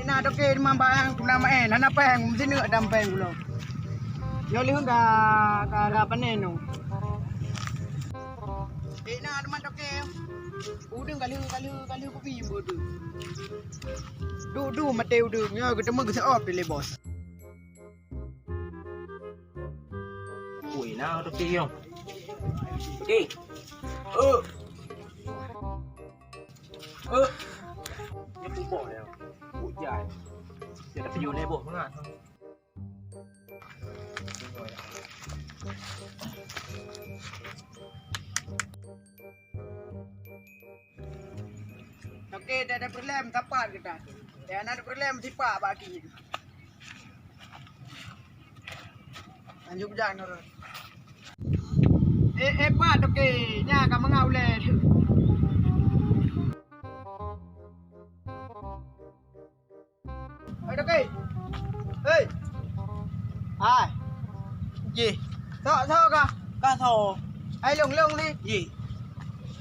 na toke mambayang nama nana peng sini ada peng belum. Yo lihun ka harapan no. Na ada man toke. Udah kali kopi bodu. Du mate udah nyo ketemu ke op pilih bos. Ui nào toke yo. Toke. Dia bubuk dia. Hujan. Dia dah pergi lebok sangat. Okey, dah ada problem tapak kita. Dah ada problem sipak bagi. Lanjut jalan orang. Pak okey, nya kamu ngau le. Okey. Hey. Hai. Gì? Sao ka? Cá thô. Ai lung đi. Gì?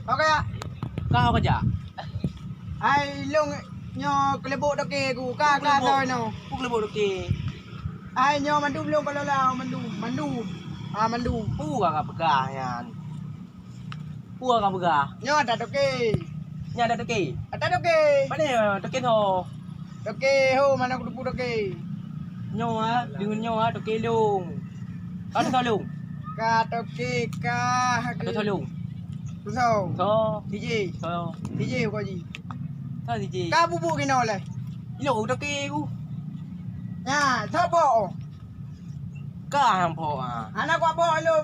Okey ya. Cá thô kerja? Ai lung nyo kelebok okey ku ka thôi no. Puk lebok toke. Ai nyo mandu belum kalau lau mandu. Mandu. Pu ka pegah yan. Pu ka pegah. Nyo ada okey. Nya ada toke. Ada okey. Mana toke thô? Okey, ho mana aku dupu okey. Nyo á, dengan nyo á toke lung. Có thô lung. Ka okey ka. Có thô lung. Sao? Thô. DJ. Thô. DJ ko ji. Thô gì gì? Ka bubu kino le. Lung toke ku. Nha, sao bo. Cá hàng phò à? Anak ko bo lo.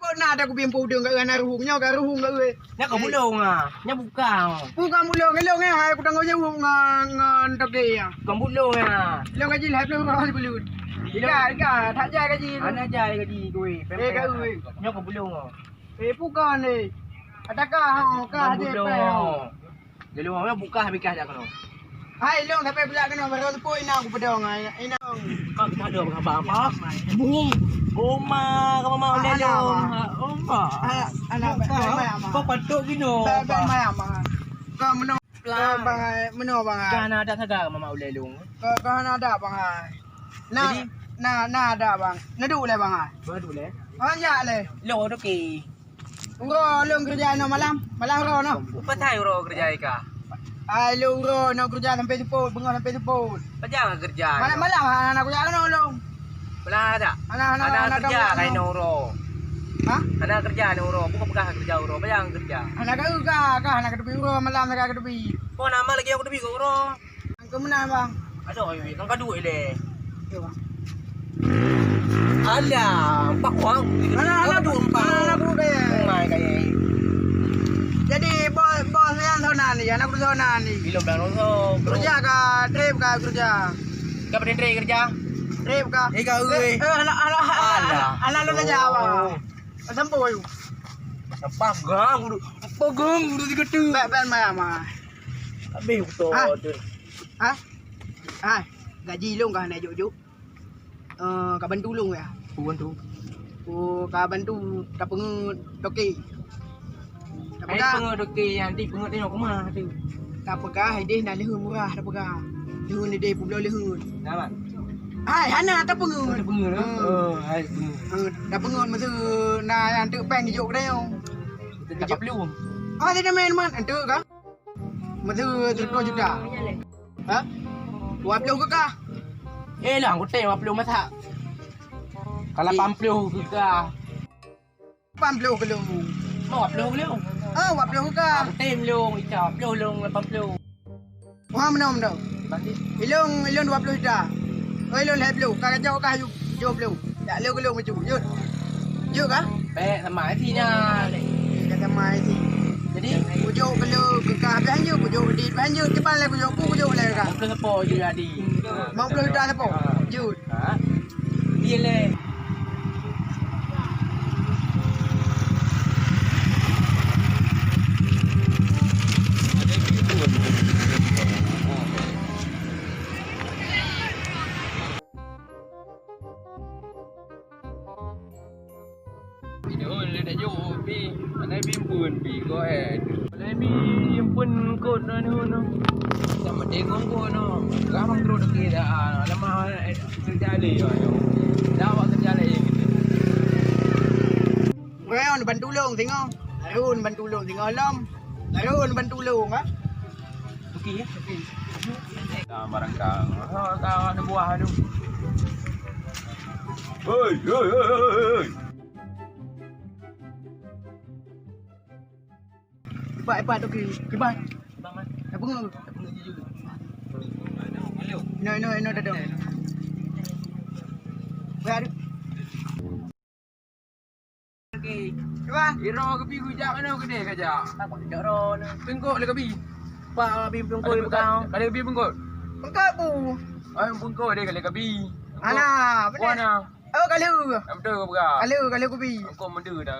Ko na ada ku bimpu đường ka ana ruhung nyo ka ruhung ka we. Nya có lung à? Nya buka. Bukan mulung elong hai ku tanggo nyewu ngan okey ya. Có lung à? Long ka ji lep lo ro ku lut. Ka thak jai ka ji. Anh ajar cái gì gue? Cái ui. Nya có lung à? Bukan ni. Ada ka ha ka Có de lung. pe. Dia lung nya buka habis kah dah kono. Hai long sampai pula kena baru sepoi ina aku pedong ai. Ina. Kau kita ada khabar apa? Bung. Oma, kamu mau dia lung. Oma. Anak mai ama. Kau patok gino. Ben mai ama. Ka meno bang meno bang. Kan ada saga kamu mau dia lung. Ka ada bang ai. Na ada bang. Nadu le bang ai. Baru le. Ya le. Lo tu ki. Uro long kerja no malam ro no. Patai ro kerja ika. Ai long ro no kerja sampai sepoi, bengok sampai sepoi. Pajang kerja. Malam anak kerja no long. Belah ada. Anak kerja lain ro. Hah? Anak kerja ni ro, bukan bekas kerja ro, pajang kerja. Anak anak kedepi ro malam nak kedepi. Oh nama lagi aku tepi kau ro. Angka mana bang? Aduh, kan kau duit le. Ya bang. Alah, pak wang. Anak aku deh. Mai kaya. Jadi bos yang tahun ni, anak aku tahun ni. Belum dah no. Kerja ka, trip ka kerja. Kau pada kerja? Trip ka. Kau gue. Anak lu kerja apa? Sampai. Pagang udah digetu. Ben mai ama. Habis betul. Hah? Ah, gaji lu ka na juk. Ka bantu lu ya. Bukan tu. Ka bantu ka pengut okey. Ai pengut okey nanti pengut tengok ke mana tu. Tak pegah deh nak lehun murah tak pegah. Lehun ni deh pula lehun. Nama? Hai hana tak pengut. Ada pengut. Hai pengut. Dah pengut masa na yang tu peng juk dah yo. Dapat belum? Dia main man entu ka? Masa tu juta. Ha? Buat belum ke kah? Lah aku tengok belum masak. Kalau 80 ke kah? 80 kilo. Mau 80 belum? Buat belum ke kah? Aku tengok belum, icap belum 80. Wah menom dah. Nanti Ilong 20 juta. Ilong leh belum. Kau jauh kah jauh belum. Tak leu kilo macam. Yuk. Yuk kah? Baik sama sini. Kata mai si. Jadi Pujuk kilo ke kah belanja pujuk di belanja depan leh pujuk leh kah. aku sepo je tadi. 50 juta siapa? Jut. Ha? Dia le. Dia dah jauh. bi, mana bi pun bi go ahead. Mana bi yang pun kot no no. Sama tengok ko no. Gamang terus kita lama kerja le yo. Dah awak kerja le gitu. Ngayon, bantulong, tingo. Naroon, bantulong, tingo alam. Naroon, bantulong, ha? Okey ya. Okey. Barang kang. Kang ada buah tu. Hei. Hebat, okey. Hebat. Bang man. Apa ngau? No, dah. Baik. Okey. Hebat. Iro ke pi gujak mana kedai kajak. Tak boleh dak ron. Pengkok le ke pi. Pak bim pung koi kau. Kali ke pi pengkok. Engkau bu. Ai pengkok dia kali ke pi. Ana, betul. Mana? Oh, kalau. Betul ke berah? Kalau kopi. Kau menda dah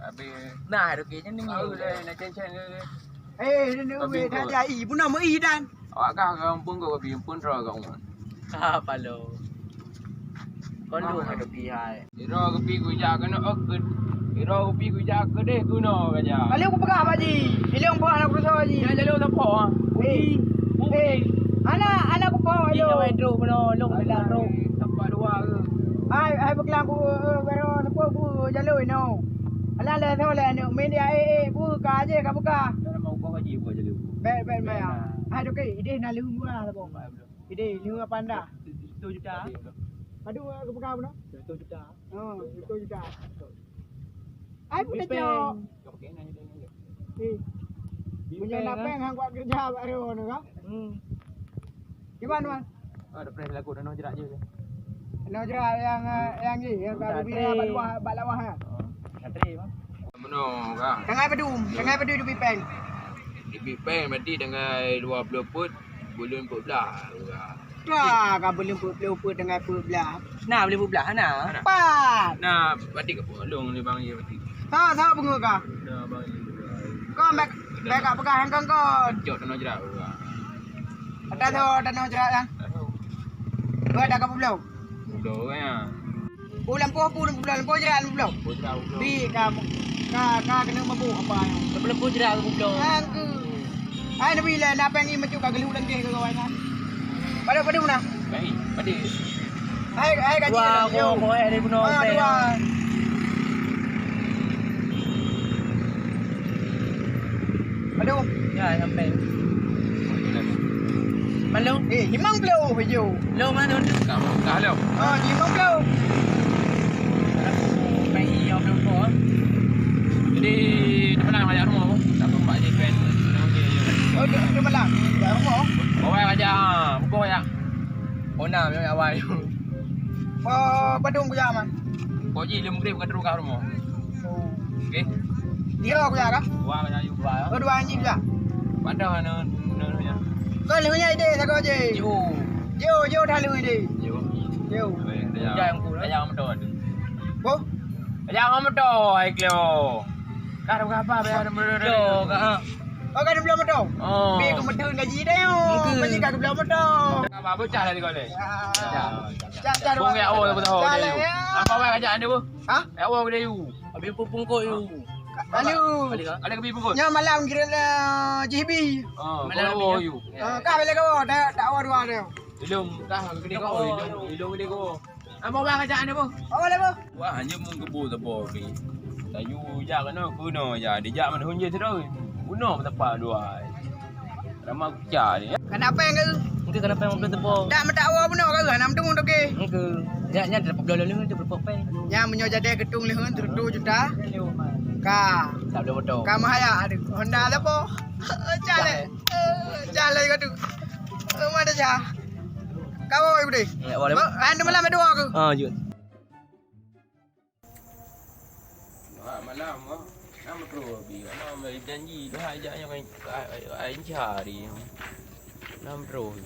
habis. Nah, okey je ni. Tahu dah nak ceng-ceng ke. Ni weh dah jadi. Pun nama i dan. Awak kah kau pengkok ke pi pun ra kau. Apa lo? Kon lu ada pihak. Iro ke pi gujak kena okut. Iro ke pi gujak ke deh kuno kajak. Kalau aku pegang apa ji? Ilong pun anak berusaha ji. Jangan jalan tak apa. Anak aku bawa Ini yo. kau dro beno, long bila dro. Tempat dua ke. Ai beklang aku bero apa aku jalui no. Ala le tho le no media aku ka je ka buka. Jangan mau kau haji buat jalan. Bet maya. Ai doke ide na lu murah lah bang. Ide lu apa anda? 1 juta. Padu aku buka apa no? 1 juta. Oh, 1 juta. Ai punya jo. Kau pakai nanya dia. Punya napeng hang buat kerja baru no ka? Gimana man? Ada pernah lagu dan jerak je. No jerat yang ni yang baru bila balawah ha. Satri bang. Meno kah? Tangai padu di pipeng. Di Pipeng mati dengan 20 foot bulan 14. Wah, ka boleh lupa dengan pebelah. Nah, boleh belah nah. Pat. Nah, mati ke long ni bang ye mati. Tahu bunga ka. Dah bang ye. Kau mek kat pegang kau kau. Jok dan jerak. Ada no jerat yang. Kau ada kau belum? Belum kan ya. Bulan jerat belum. Bi ka kena mabuk apa yang. Sebelum pun jerak aku belum. Angku. Ai nak bila nak panggil macam ka gelu lagi ke kawan kan. Pada mana? Baik, mati. Ai gaji. Wah, kau ada bunuh. Dua. Aduh. Ya, sampai. Malu. Himang belum baju. Lo mana? Kamu dah lo. Himang belum. Pai yang belum kau. Jadi, di mana banyak rumah? Tak apa je kan. Oh, dia malam. Dah rumah. Bawa aja. Buka ya. Ona memang awal. Badung kuya man. Kau je lemu grip kat rumah. Okey. Dia kuya kah? Wah, banyak you. Oh, dua anjing kuya. Padah no. Kau lehunya ide tak kau je. Jo dah lehu ide. Jo. Jangan ku. Jangan medot. Oh. Jangan medot, Aiklo. Kau apa bayar medot? Jo, kak. Oh, kan belum medot. Oh. Bi aku medot gaji dah yo. Gaji kau belum medot. Apa bocah lagi kau le? Cak. Bung ya oh betul. Apa awak ajak dia bu? Ha? Awak dia you. Habis pungkok you. Alu. Ada ke bibung kau? Nya malam kira JB. Oh, malam you. Kau balik kau dah awak dua dia. Ilung kah gede kau ilung gede kau. Apa awak ajak dia bu? Awak le bu. Wah, hanya mung kebu tepo ni. Tayu ja kena kuno ja. Dia mana hunje terus. Kuno tepa dua. Ramah kucak ni. Kenapa yang kau? Mungkin kenapa yang belum tepuk? Tak mentakwa pun kau nam tung tu ke. Mungkin. Nya dapat belah lalu tu berapa pai. Nya menyo jadi gedung lehun 2 juta. Ka. Tak boleh bodoh. Ka mahaya ada Honda lah po. Jale. Jale kau tu. Mana ja? Kau ibu deh. Ya, boleh. Anda malam ada dua ke? Jut. Malam nama terus bi. Nama janji dah ajaknya ai cari. Nama terus.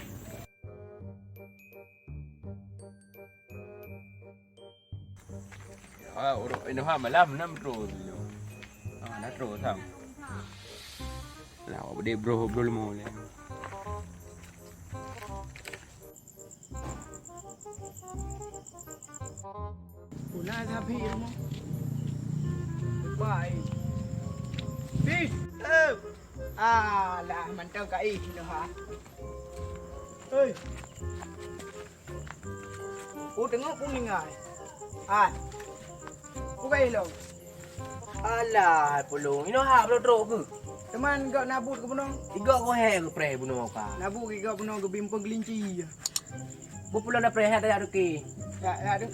Ini malam nama terus. Nak terus sam. Lah, dia bro lemo le. Pula tapi mo. Bye. Peace. Lah mantap kai dah ha. Oi. Tengok pun ningai. Bukai lo. Alah, pulung. Ini hak belum teruk ke? Teman kau nabut ke punong? Tiga kau hair ke pre bunuh apa? Nabut ke kau punong ke bimpang kelinci. Bu pulang dah pre hair dah ke. Ya ada.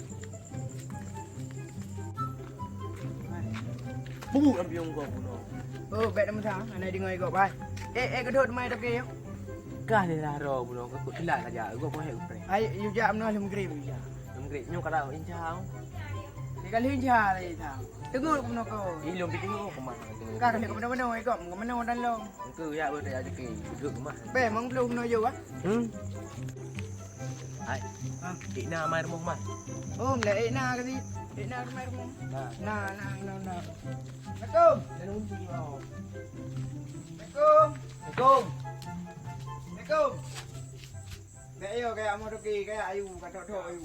Bu am biung kau bunuh. Oh, baik nama sang. Anai dengar kau bai. Kedut mai tak ke? Kah dia dah ro bunuh kau hilang saja. Kau hair ke pre. Ai, you jap mana lem grip ya. Mungkin nyu kada injau. Dia kali hinja lagi tau. Tengok punong kau. Ilum piteng kau mana? Kau kali kau mana kau kau mana dan lo. Engkau ya ber dah ke. Duduk ke mana? Be mang belum no yo ah. Hai. Dik na mai rumah mai. Oh, le na ke si. Na mai rumah. Nah. Nah. Assalamualaikum. Assalamualaikum. Assalamualaikum. Be yo kayak mau pergi kayak ayu kata tok ayu.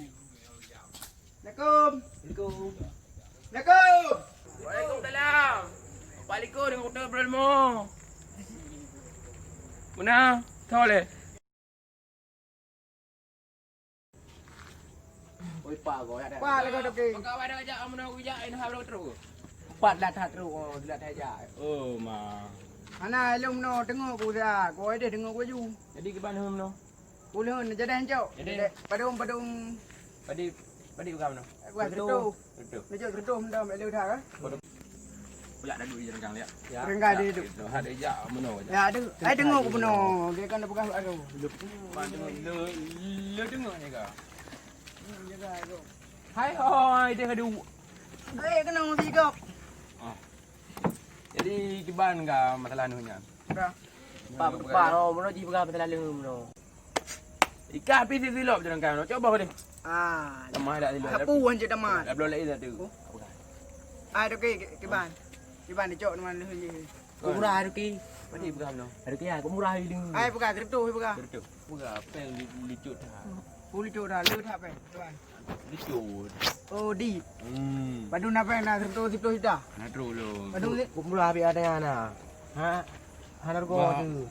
Assalamualaikum. Assalamualaikum. Waalaikumsalam. Balik dengan hotel bermo. Mana? Tole. Oi pa kau ada. Pa le kau pergi. Kau ada ajak amno wijak in hablo terus. Pat dah tak teruk dah tak aja. Oh, ma. Ana lum no tengok ku dah. Kau ada tengok ku ju. Jadi ke mana hum no? Ulun jadi hancur. Padum. Padi bukan no. Gua tertu. Betul. Dia tertu mendam le dah kan. Pula dah duduk jengkang lihat. Renggai dia duduk. Ada ajak amno. Ya ada. Ai tengok ku benar. Dia kan bukan aku. Le tengok ni ke? Jaga aku. Hai dia kadu. Kena mesti kau. Jadi kiban ka masalah nunya. Dah. Pa no mono ji buka betul lalu mono. Ikat pi silap jengkang no. Coba boleh. Lemah dak silap. Sapu hanje damat. Dah belum lagi dah tu. Ai ke ban. Ke ban dicok dengan lu ni. Kau murah ada ke? Padi bukan no. Ada ke ya? Kau murah ini. Ai bukan tertu bukan. Betul. Bukan apa yang licut dah. Puli tu dah lu tak apa. Tuan. Licut. Oh di. Padu apa nak tertu situ dah. Nak terus lo. Padu ni. Kau murah habis ada yang mana? Ha? Hanar kau tu.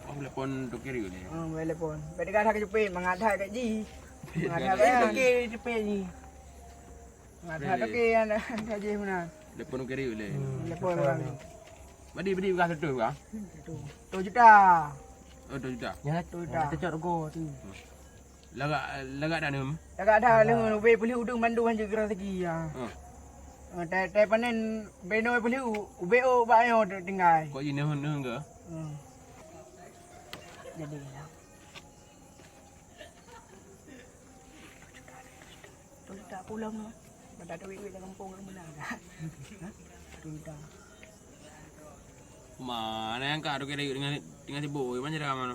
Oh, telepon tu kiri ni. Telepon. Pada kata ke Jepun mengatai kat ji. Mengatai Ada kan. ke cepet ni? Mengatai tu ke ana ji mana. Telepon tu kiri ni. Telepon orang. Badi bukan betul ke? Tu juta. Oh, 2 juta. Ya, tu dah. Tercot kau tu. Lagak dah nem. Tak ada lengan we puli udung mandu hanje gerak segi ya. Tai panen beno puli ubeo ba yo tinggal. Kau ini hun ke? Jadi lah. Tu tak pulang no. Pada duit dalam kampung mana dah. Tu dah. Mana yang kau kiri dengan sibuk macam mana?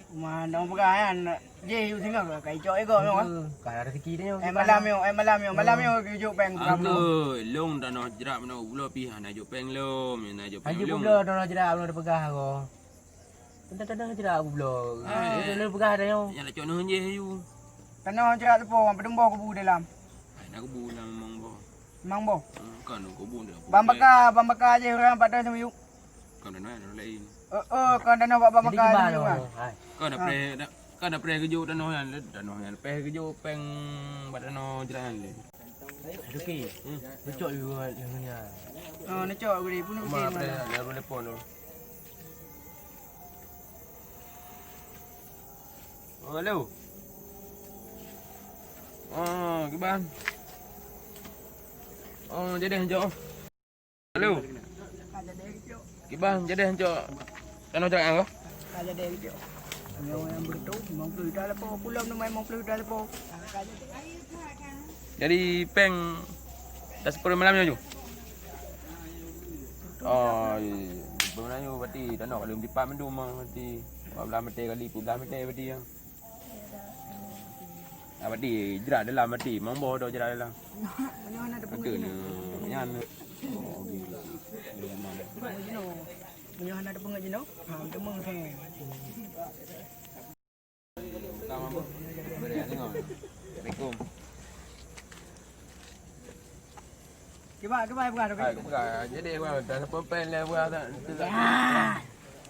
Mana orang pegang je you tengok kai cok ego no. Kalau rezeki dia. Malam yo juk peng Aku long dah nak jerak mana ulo pi hana juk peng lom, na juk peng Haji lom. pula dah jerak belum ada pegah kau. Tentang jerak aku belum. Dia pegah dah yo. Yang nak cok nun je you. Kena jerak lepo pedembo kubu dalam. Nak aku bulan memang bo. Mang bo. Kan aku bulan dah. Bambaka je orang pada sama you. Kan dah lain. Kan dah nak bambaka je kan. Kau dah pre kerja dan yang pre kerja peng badan no jalan le. Aduh ke? Becok you yang ni. Nak cok gede pun Ma pre dah telefon tu. Oh, hello. Kiban. Jadi hancur. Hello. Kiban, jadi hancur. Kan jangan ke? Kaja deh gitu. Yang betul, mau beli dah lepo, pulau ni mau beli dah lepo. Jadi peng dah 10 malamnya je. Sebenarnya berarti dah nak kalau di pam tu mah berarti belah mete kali belah mete berarti yang. Berarti jerat dalam berarti mambo dah jerat dalam. Mana ada Betul ni. Yan. Mana ada pengaji no? Kita menghe. Kamu apa? Beri tengok. Assalamualaikum. Cái bài Jadi gua dah pempen lah gua tak.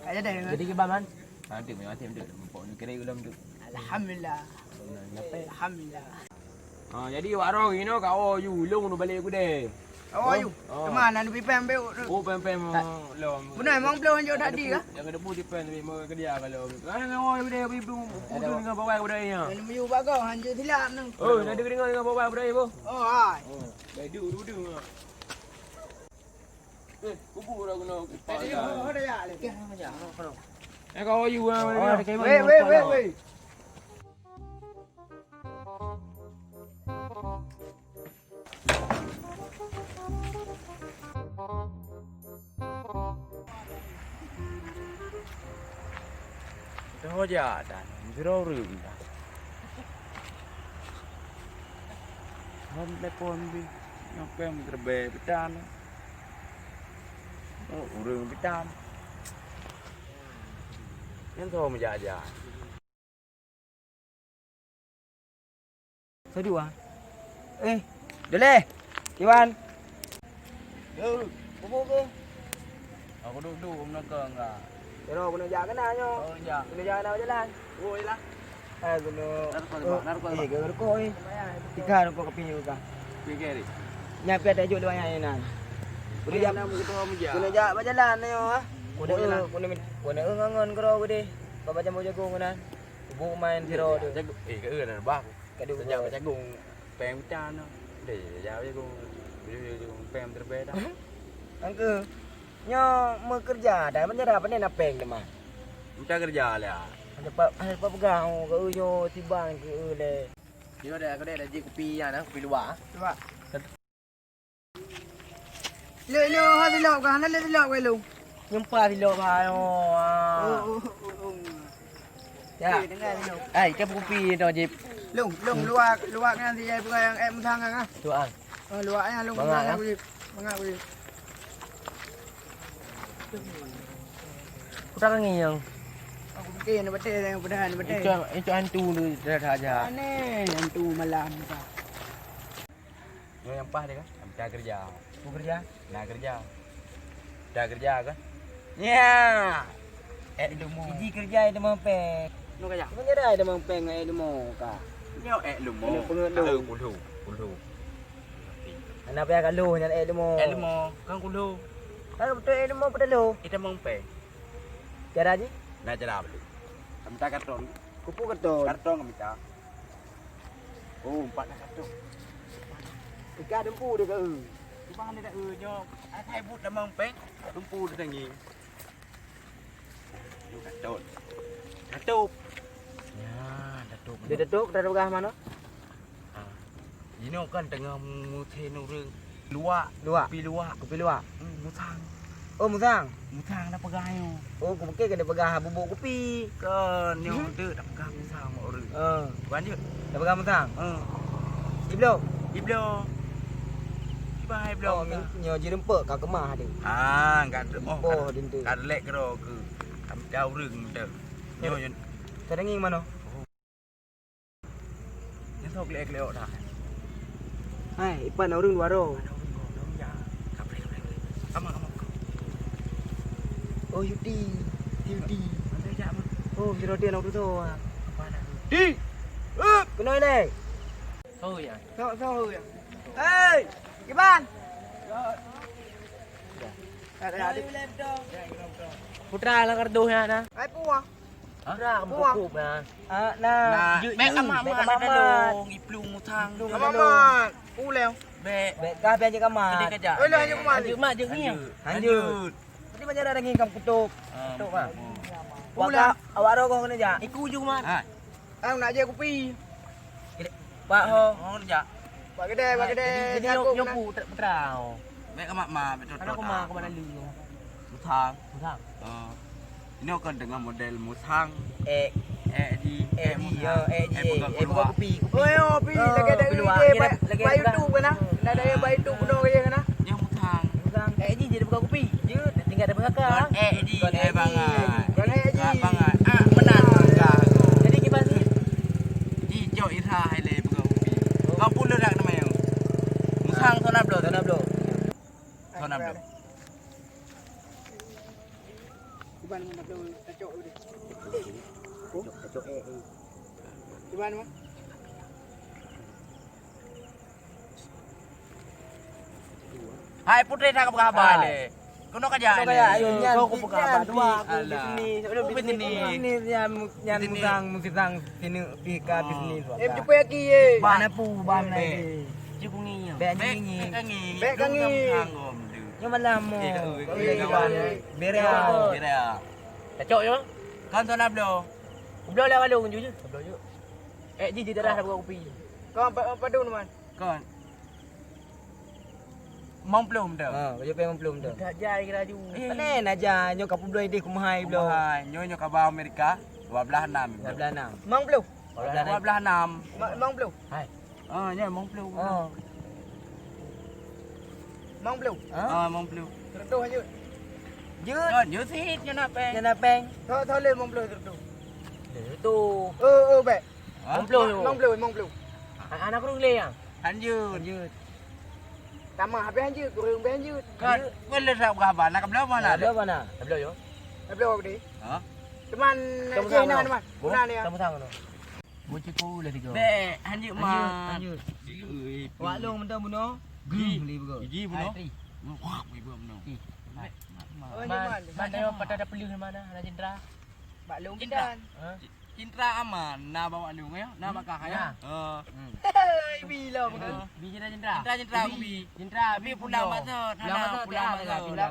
Aja deh. Jadi gimana? Nanti memang tim tu. Pokok kira ulam tu. Alhamdulillah. Alhamdulillah. Jadi warung ini kau ulung tu balik aku deh. Oh, ayu. Kemana nu pipem be? Oh pempen lom. Benar emang belum anjuk tadi kah? Yang ada putih pen tapi mau kerja kalau. Oh dia ibu putu dengan bawa budaya nya. Ini meyu bagus hanjuk silap nang. Oh dah dengar dengan bawa budaya bu. Oh, ai. Duduk. Kubur aku nak. Ada ya le. Kau you Wei. Dah aja dah. Zero room dah. Hôm nay con đi, nó quen một bè với tan, rừng với tan, nên thôi mà dạ. Sao đi à? Ê, đưa lên, Iwan. Bố cơ. Aku duduk nak keng lah. Pero kena jaga na nyo. Ya. Kena jaga na jalan. Woi lah. Kena Narko. Eh, narko eh. Tiga narko kopi juga. Fikir ni. Nyampe ada juga banyak nan. Udah jam 6 kita meja. Kena jaga berjalan na nyo ha. Kuna ngangon kero gede. Baba jamu jagung nan. Bu main zero tu. Jagung. Cái này bác. Cái điều Jagung jagung. Pem tan nó. Để jago jagung. Pem terbeda. Angke. Nyo mau kerja dah menyerah panen apeng dah mah. Kita kerja lah. Ada apa pegang ke yo tibang ke le. Dia ada je kopi ya kopi luar. Coba. Lo ha di lo kan le di lo ke lu. Nyempa di lo ba yo. Ya. Ai cái kopi đó je. Lung luak kan di ai pengang em thang kan. Tu an. Luaknya lung pengang aku. Pengang aku. Kita kan ngiyang. Aku bikin betul yang pedahan betul. Itu hantu tu dah aja. Aneh hantu malam ka. Yo yang pas dia kan. Kita kerja. Aku kerja. Nak kerja. Dah kerja kan? Ya. Lu mo. Iji kerja itu mau peng. Nu kerja. Menyerah itu mau peng itu mau ka. Nyo lu mo. Kulu. Anak payah kalau nyan itu mau. Lu mo. Kan kulu. Kalau betul itu mau pada lo. Kita mau pe. Cara je. Nak cara beli. Minta karton. Kupu karton. Karton kami minta. Oh, 4 karton. Ikan dempu dia ke. Bang ni dah nyo. Ai but dah mang pe. Tumpu dah tangi. Lu karton. Katup. Ya, katup. Dia tutup dah pegang mana? Ini kan tengah muthe nu reng. Luak. Kopi luak. Musang. Oh, musang. Musang dah pegang yo. Oh, aku fikir kena pegang bubuk kopi. Kan yo tu dah pegang musang mak reng. Bukan je. Dah pegang musang. Iblo. Bye bro. Oh, nyo je rempek kat kemah dia. Enggak ada. Oh, dintu. Kad lek kero ke. Kam jauh reng tu. Yo yo. Terenging mana? Ni sok lek dah. Hai, ipan orang luar ro. Oh, Yudi. Oh, si roti nak tu. Đi. Kenal ni. Thôi à. Sao hư vậy? Ê, cái ban. Putra lah kartu ya na. Ai puang. Putra kamu kukup na. Nah, Mek amak mak. Iplung musang. Mamat. Pu leo. Bek. Kah biar jaga mak. Dia kerja. Oi lah hanya kemana? Mak je ni. Lanjut. Nanti macam ada daging kamu kutuk. Kutuk mak. Pulang. Awak ro kau kena jak. Iku je mak. Ang nak je kopi. Pak ho. Oh kerja. Pak kedai. Jadi yo putra. Mek amak mak betul. Anak kau mak kau mana lu? Musang. Musang. Ini akan dengan model musang. Di buka kopi. Oi, kopi lagi ada lagi bayi tu kan? Dah ada bayi tu penuh ke kan? Yang musang. Musang. Di jadi buka kopi. Je tinggal ada belakang. Di bangat. Kan Bangat. Benar enggak. Jadi gimana sih? Di jauh ira hai le buka kopi. Kau pula nak nama yang. Musang tu nak belum? Cuban nak tahu cocok dia. Cocok Cuban mah. Hai putri tak kabar le. Kono kerja ni. Kau buka apa dua? Bisnis. Bisnis yang musang sini pika bisnis. Jumpa lagi ye. Mana pu bam lagi. Cukungi. Bek ngi. Bek kangi. Yang malam mo. Bere. Cocok je. Kan tu nak belo. Belo lah kalau jujur. Belo je. Di darah dah buat kopi. Kau apa dun man? Kan. Mong belum dah. Baju pengen belum dah. Tak jai kira ju. Mana naja nyo kapu bloi di kumahai belum. Nyo kabau Amerika 12.6. 12.6. Mang belum? 12.6. Mang belum? Hai. Nya mong belum. Mang belum? Mong belum. Tertu hanyut. Nyo sit nyo nak peng. Yang nak peng. Thau le mang belum tertu. Tu. Bek. Mong belum. Mang belum. Anak kurung le yang. Hanjut. Tama habis hanyut, kurang habis hanyut. Kan boleh tak berapa nak belo mana? Ada mana? Belo yo. Belum dia. Ha? Teman China man. Guna ni. Kamu tahu no. Bocah ku lah tiga. Be hanjut mah. Lanjut. Wak long mentah buno. Beli betul. Gigi buno. Wah, ibu buno. Mana yo pada ada pelih mana? Ada Cindra. Bak long dan. Cintra aman, na bawa lu ngayo, na bakah ya. Hei, bila betul. Biji dah Cindra. Cintra ubi. Cindra Bi pulang masuk, pulang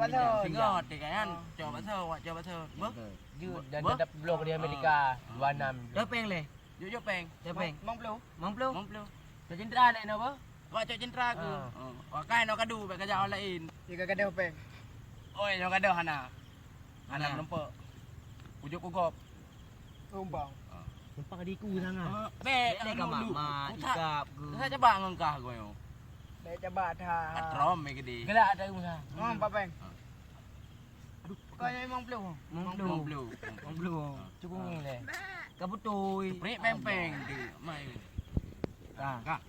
masuk. Singot kan. Coba masuk. Buk. Dan ada blok di Amerika 26. Dah peng le. Yo peng. Dah peng. Mang belum? Mang belum? Mong belum. Dah Cindra le no apa? Kau cok cintra aku. Wakai no kadu bek kerja lain. Jika kada peng. Oi, no kadu hana. Hana nampak. Ujuk kugop. Tumbang. Nampak adikku sangat. Bek Lek kat mak, ikap ke. Saya coba ngengkah kau yo. Bek cabat ha. Atrom me gede. Gelak ada usaha. Pak peng. Kau yang mang belum? Mang Mong belum. belum. Mang belum. Cukup ni le. Kabutoi. Prik peng-peng di mai. Ah. Kak.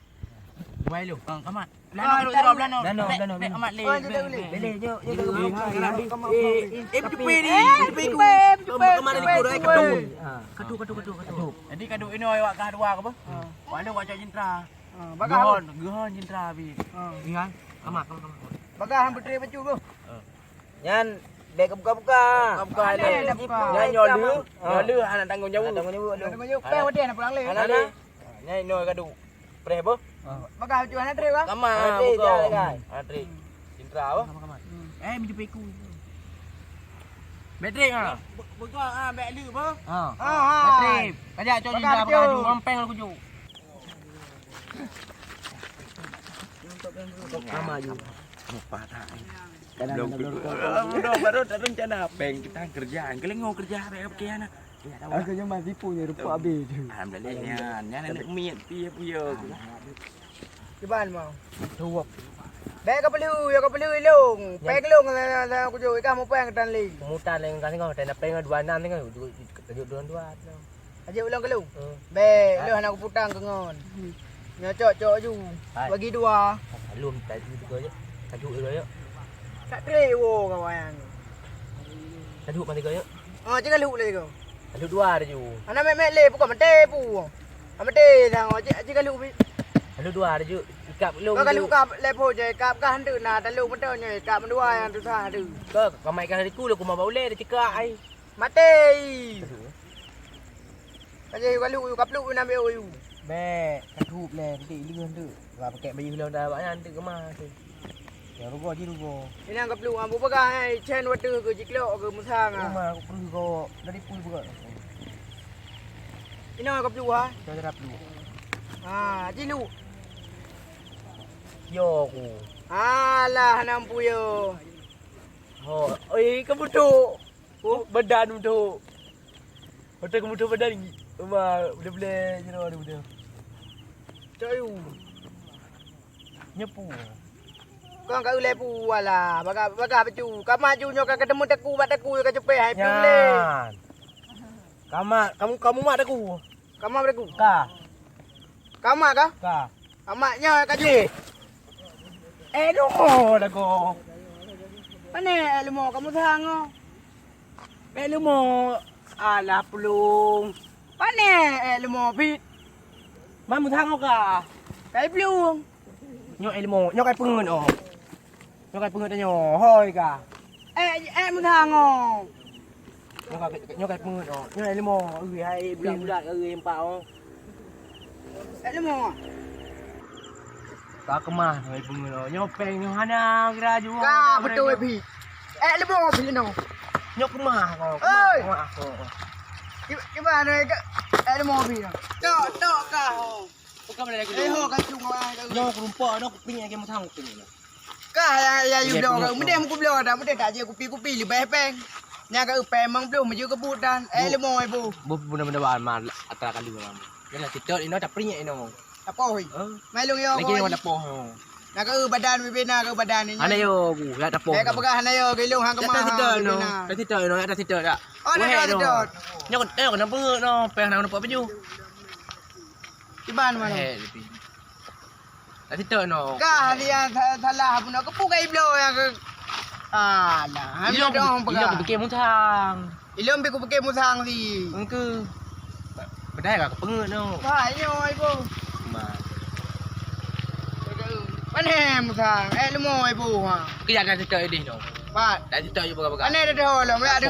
Buai lu. Kamat. Lano dulu drop lano. Lano. Bek amat le. Bele yo yo Cepe ni. Kemana ni kau kadu. Kadu. Jadi kadu ini awak kah dua ke apa? Wak lu wak cak cintra. Bagah. Gehon cintra bi. Ihan. Kamak. Bagah hang putri baju tu. Yan beg buka-buka. Buka ni. Yan nyolu. Nyolu anak tanggung jawab. Tanggung jawab lu. Tengok baju peng wadian pulang le. Ana. Yan no kadu. Preh apa? Bagah baju hang trip ah. Kamat. Buka. Atri. Cintra apa? Baju peku. Bateri ah. Buka beg lu apa? Trip. Kajak cok jinda baju ampeng aku ju. Sama ju. Lupa tak. Belum baru tak rencana peng kita kerjaan. Kelengau kerja beg kian. Agaknya masih punya rupa habis je. Alhamdulillah nya nak miet pi puyo. Cuban mau. Suap. Bek kau perlu long. Peng long lah aku ju kamu peng tan li. Mutan lain kasih kau. Tak nak pengen 26 ni kan. Tajuk 22. Aje ulang ke lu. Bek lu anak aku putang ke ngon. Nyocok ju. Bagi dua. Belum tajuk juga je. Tajuk juga je. Tak trip wo kawan. Tajuk mana juga je. Jangan lu le kau. Tajuk 2 ada ju. Anak mek le pukul mate pu. Amate sang jangan lu. Tajuk 2 ada ju. Ikap lu. Kau kalau kap lepo je kap kan hantu na dan lu betul nya kap mendua yang tu sah tu. Kau mai kan hariku lu aku mau boleh dia cekak ai. Mate. Kaje kalau kap lu na me oyu. Bek, katup le nanti lương tu. Và pakai baju hilang dah banyak nanti ke mah tu. Ya rugo je rugo. Ini kap lu ambu bagai chen watu ke jiklo ke musang ah. Rumah aku pergi kau dari pul juga. Ini kap lu ha. Kau terap lu. Jilu. Yo aku. Alah nampu yo. Oh, oi kamu tu. Oh, badan tu. Hotel kamu tu badan ni. Rumah boleh-boleh je ada betul. Coyu. Nyepu. Kau kat ulai pu wala. Baga baju. Kau maju nyo kau ketemu teku bat teku kau cepe hai pu le. Kamu mak aku. Kau mak teku. Ka. Kau mak kah? Ka. Amaknya kau ju. No dah ko. Mana ilmu kamu sang. Lu mau alah pelung. Pane ilmu pit. Mamu thang ka. Cái blue. Nhọ ilmu, nhọ cái pengen oh. Nhọ cái pengen nhọ hoi ka. Muốn thang ngò. Nhọ cái pengen oh. Nhọ ilmu hai budak-budak empat oh. Ilmu. Tak kemah hai pengen oh. Nhọ peng nhọ hana kira ju. Ka betul pit. Ilmu pit no. Nhọ kemah kau. Oi. Kemah. Gimana ilmu pit. Tok ka. Bukan boleh lagi. Ho ka chung wa. Nhọ kerumpak no kuping yang thang kuping ni. Ka ya yu do ka. Mede mu ku blo da, mede ta je kupi li be peng. Nya ka pe mang blo mu ju ka budan. Ilmu ai bu. Benda-benda bahan antara kali malam. Yalah kita ini dah peringat ini. Apa hoi? Mai long yo. Lagi yang dah poh. Nak ke badan bibina ke badan ni. Ana yo bu, dah dah poh. Ka pegah ana yo ke long hang ke mah. Dah tidak no, dah tidak dah. Oh, dah tidak. Nyok kenapa no, peh nak nampak baju. Di ban mana? Dah tidak no. Ka dia thalah pun ke pukai blo yang ke. Alah, hamil dong pegah. Ilom fikir mutang. Ilom bi ku pakai musang si. Engke. Bedai ka pengen no. Hai nyoi bu. Ma. Pane musang. Ilmu ai bu ha. Kita dah tidak ini no. Pat. Dah tidak juga bagai. Ane dah dah lah, ada